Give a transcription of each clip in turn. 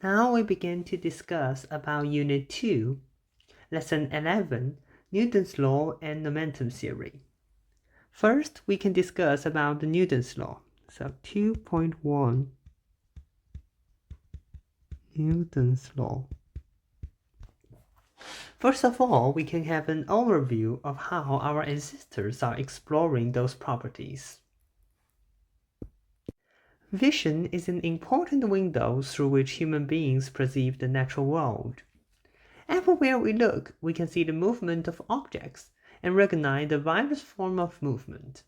Now we begin to discuss about Unit 2, Lesson 11, Newton's Law and Momentum Theory. First, we can discuss about Newton's Law. So 2.1, Newton's Law. First of all, we can have an overview of how our ancestors are exploring those properties. Vision is an important window through which human beings perceive the natural world. Everywhere we look, we can see the movement of objects and recognize the various forms of movement.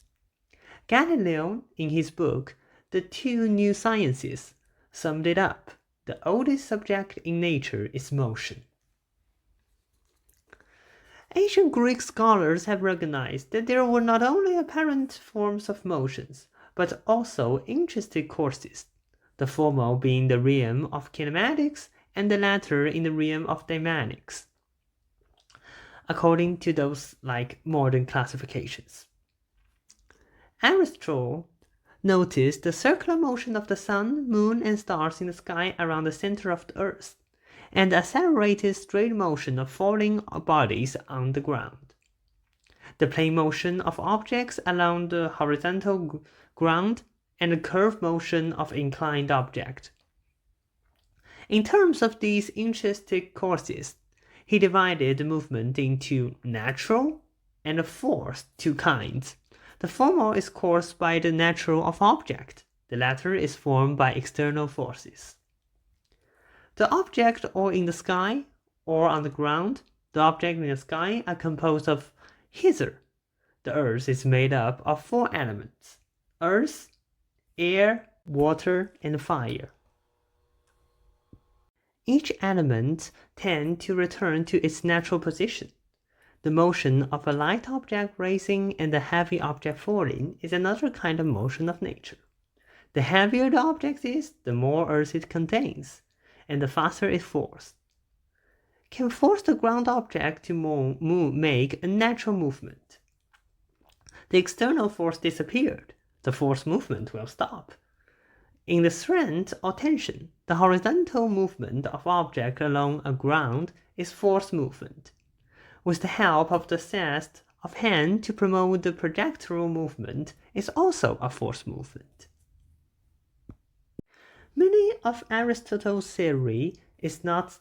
Galileo, in his book, The Two New Sciences, summed it up. The oldest subject in nature is motion. Ancient Greek scholars have recognized that there were not only apparent forms of motions, but also interesting courses, the former being the realm of kinematics and the latter in the realm of dynamics, according to those modern classifications. Aristotle noticed the circular motion of the sun, moon, and stars in the sky around the center of the earth, and the accelerated straight motion of falling bodies on the ground. The plane motion of objects along the horizontal ground, and the curved motion of inclined object. In terms of these intrinsic courses, he divided the movement into natural and forced two kinds. The former is caused by the nature of object, the latter is formed by external forces. The object or in the sky or on the ground, the object in the sky are composed of ether. The earth is made up of four elements: earth, air, water, and fire. Each element tends to return to its natural position. The motion of a light object rising and a heavy object falling is another kind of motion of nature. The heavier the object is, the more earth it contains, and the faster it falls. Can force the ground object to make a natural movement. The external force disappeared. The force movement will stop. In the strength or tension, the horizontal movement of object along a ground is force movement. With the help of the zest of hand to promote the projectile movement is also a force movement. Many of Aristotle's theory is not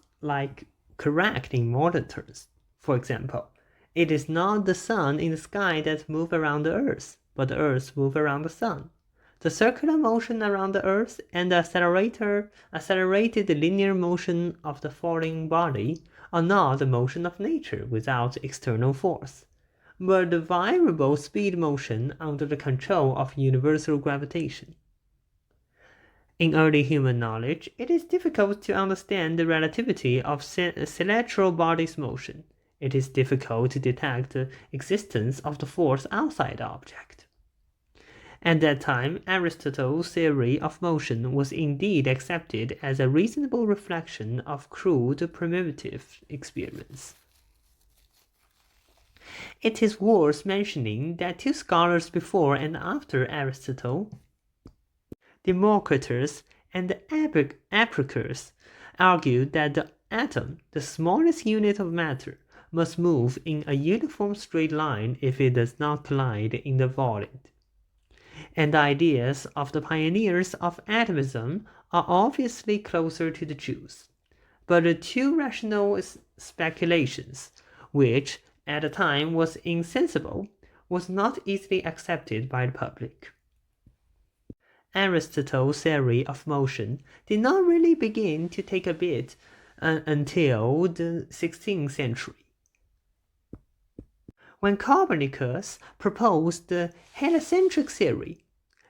correct in modern terms. For example, it is not the sun in the sky that moves around the earth, but the earth moves around the sun. The circular motion around the earth and the accelerated linear motion of the falling body are not the motion of nature without external force, but the variable speed motion under the control of universal gravitation. In early human knowledge, it is difficult to understand the relativity of celestial bodies' motion. It is difficult to detect the existence of the force outside the object. At that time, Aristotle's theory of motion was indeed accepted as a reasonable reflection of crude primitive experience. It is worth mentioning that two scholars before and after Aristotle, Democritus and Epicurus, argued that the atom, the smallest unit of matter, must move in a uniform straight line if it does not collide in the void. And the ideas of the pioneers of atomism are obviously closer to the Jews. But the two rational speculations, which at the time was insensible, was not easily accepted by the public. Aristotle's theory of motion did not really begin to take a bit until the 16th century. When Copernicus proposed the heliocentric theory,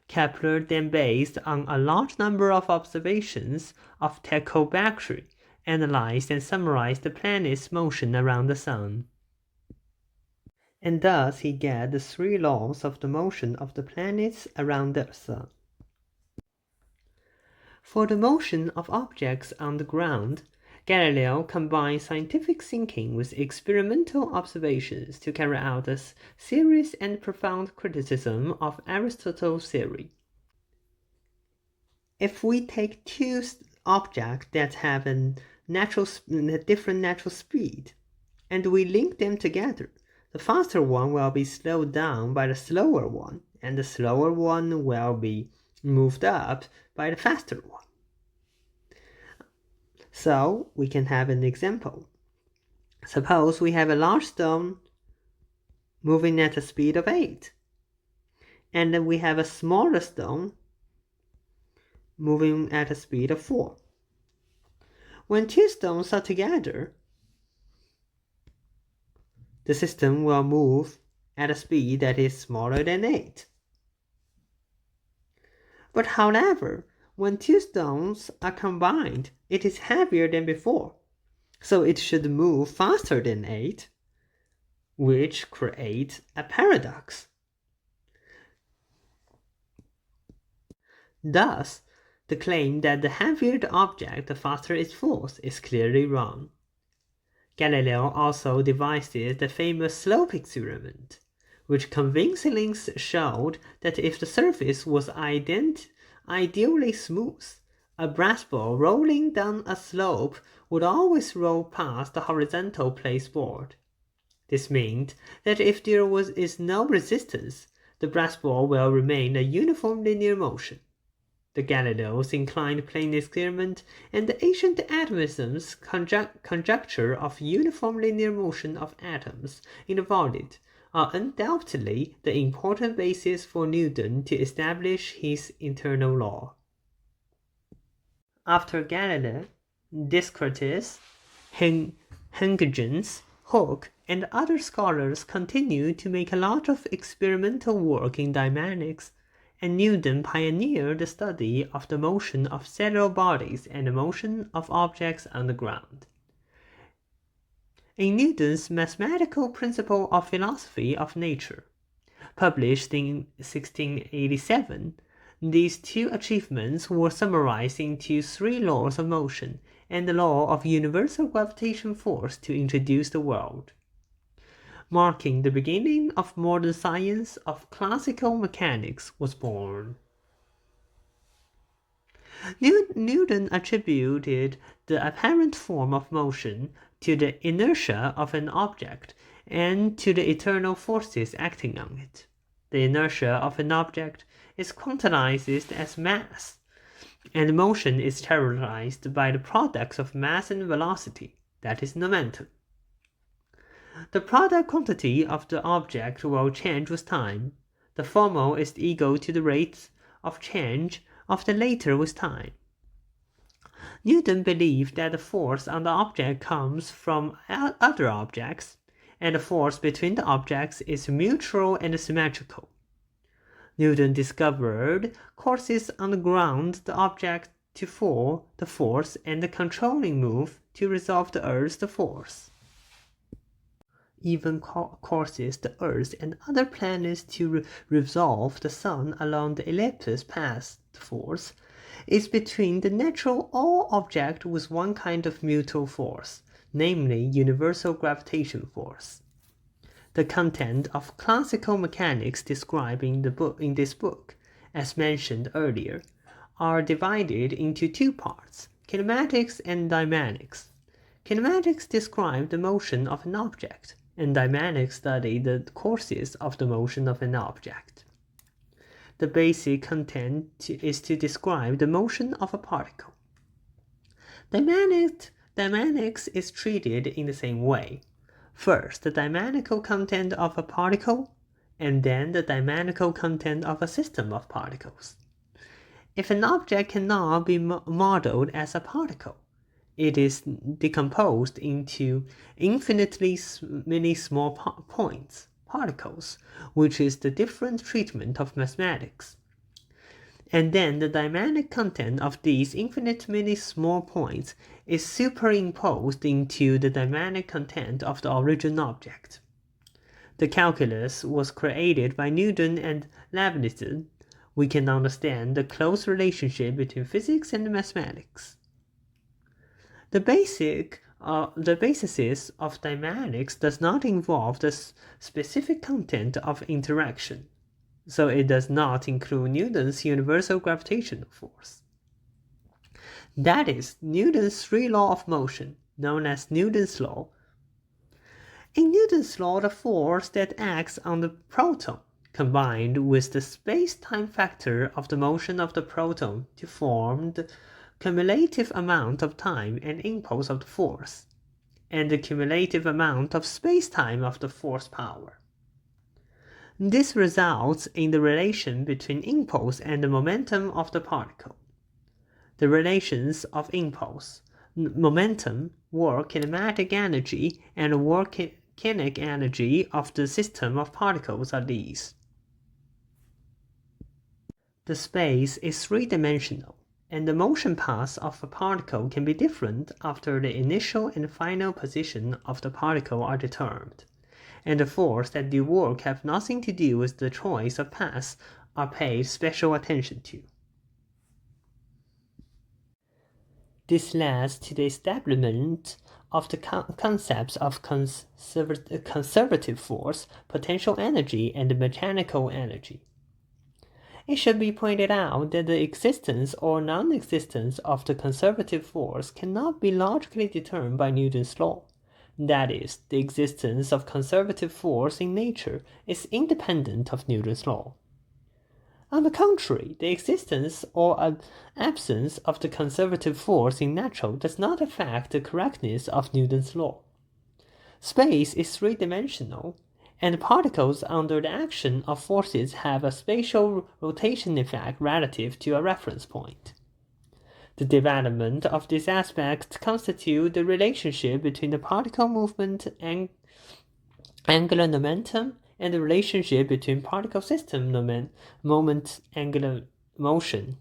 Kepler then based on a large number of observations of Tycho Brahe, analyzed and summarized the planet's motion around the sun. And thus he got the three laws of the motion of the planets around the sun. For the motion of objects on the ground, Galileo combined scientific thinking with experimental observations to carry out a serious and profound criticism of Aristotle's theory. If we take two objects that have a different natural speed, and we link them together. The faster one will be slowed down by the slower one, and the slower one will be moved up by the faster one. So we can have an example. Suppose we have a large stone moving at a speed of 8, and then we have a smaller stone moving at a speed of 4. When two stones are together, the system will move at a speed that is smaller than 8. But however, when two stones are combined, it is heavier than before, so it should move faster than 8, which creates a paradox. Thus, the claim that the heavier the object, the faster its force is clearly wrong. Galileo also devised the famous slope experiment, which convincingly showed that if the surface was ideally smooth, a brass ball rolling down a slope would always roll past the horizontal placeboard. This means that if there is no resistance, the brass ball will remain a uniform linear motion. The Galileo's inclined plane experiment and the ancient atomism's conjecture of uniform linear motion of atoms in the void are undoubtedly the important basis for Newton to establish his internal law. After Galileo, Descartes, Huygens, Hooke, and other scholars continued to make a lot of experimental work in dynamics, and Newton pioneered the study of the motion of celestial bodies and the motion of objects on the ground. In Newton's Mathematical Principle of Philosophy of Nature, published in 1687, these two achievements were summarized into 3 laws of motion and the law of universal gravitation force to introduce the world, marking the beginning of modern science of classical mechanics was born. Newton attributed the apparent form of motion to the inertia of an object and to the eternal forces acting on it. The inertia of an object is quantized as mass, and motion is characterized by the products of mass and velocity, that is momentum. The product quantity of the object will change with time. The former is equal to the rate of change of the latter with time. Newton believed that the force on the object comes from other objects, and the force between the objects is mutual and symmetrical. Newton discovered causes on the ground the object to fall the force and the controlling move to resolve the Earth's force. Even causes the Earth and other planets to revolve the Sun along the ellipse path force is between the natural all object with one kind of mutual force, namely universal gravitation force. The content of classical mechanics described in this book, as mentioned earlier, are divided into 2 parts, kinematics and dynamics. Kinematics describe the motion of an object, and dynamics study the causes of the motion of an object. The basic content is to describe the motion of a particle. Dynamics is treated in the same way. First, the dynamical content of a particle, and then the dynamical content of a system of particles. If an object cannot be modeled as a particle, it is decomposed into infinitely many small points, particles, which is the different treatment of mathematics. And then the dynamic content of these infinite many small points is superimposed into the dynamic content of the original object. The calculus was created by Newton and Leibniz. We can understand the close relationship between physics and mathematics. The basis of dynamics does not involve the specific content of interaction, so it does not include Newton's universal gravitational force. That is Newton's three law of motion, known as Newton's law. In Newton's law, the force that acts on the proton combined with the space-time factor of the motion of the proton to form the cumulative amount of time and impulse of the force, and the cumulative amount of space-time of the force power. This results in the relation between impulse and the momentum of the particle. The relations of impulse, momentum, work kinematic energy, and work kinetic energy of the system of particles are these. The space is three-dimensional, and the motion paths of a particle can be different after the initial and final position of the particle are determined, and the force that do work have nothing to do with the choice of paths are paid special attention to. This leads to the establishment of the concepts of conservative force, potential energy, and mechanical energy. It should be pointed out that the existence or non-existence of the conservative force cannot be logically determined by Newton's law. That is, the existence of conservative force in nature is independent of Newton's law. On the contrary, the existence or absence of the conservative force in nature does not affect the correctness of Newton's law. Space is three-dimensional, and particles under the action of forces have a spatial rotation effect relative to a reference point. The development of this aspect constitutes the relationship between the particle movement and angular momentum and the relationship between particle system moment angular motion.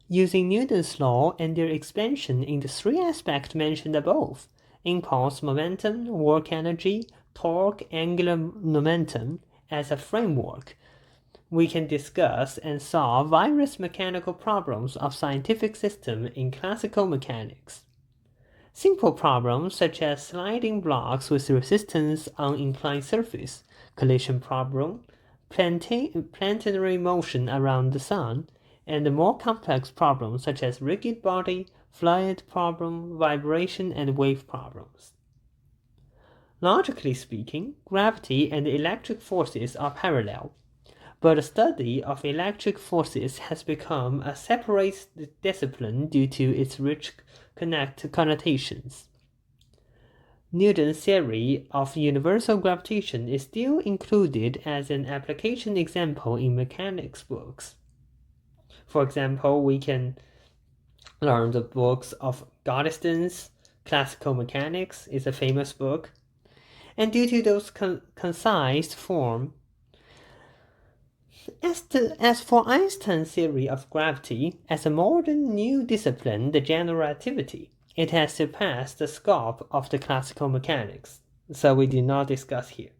Using Newton's law and their expansion in the three aspects mentioned above, impulse momentum, work energy, torque, angular momentum, as a framework, we can discuss and solve various mechanical problems of scientific systems in classical mechanics. Simple problems such as sliding blocks with resistance on inclined surface, collision problem, planetary motion around the sun, and more complex problems such as rigid body, fluid problem, vibration, and wave problems. Logically speaking, gravity and electric forces are parallel, but the study of electric forces has become a separate discipline due to its rich connotations. Newton's theory of universal gravitation is still included as an application example in mechanics books. For example, we can learn the books of Gottesden's Classical Mechanics is a famous book, and due to those concise form, as for Einstein's theory of gravity, as a modern new discipline, the general relativity, it has surpassed the scope of the classical mechanics, so we do not discuss here.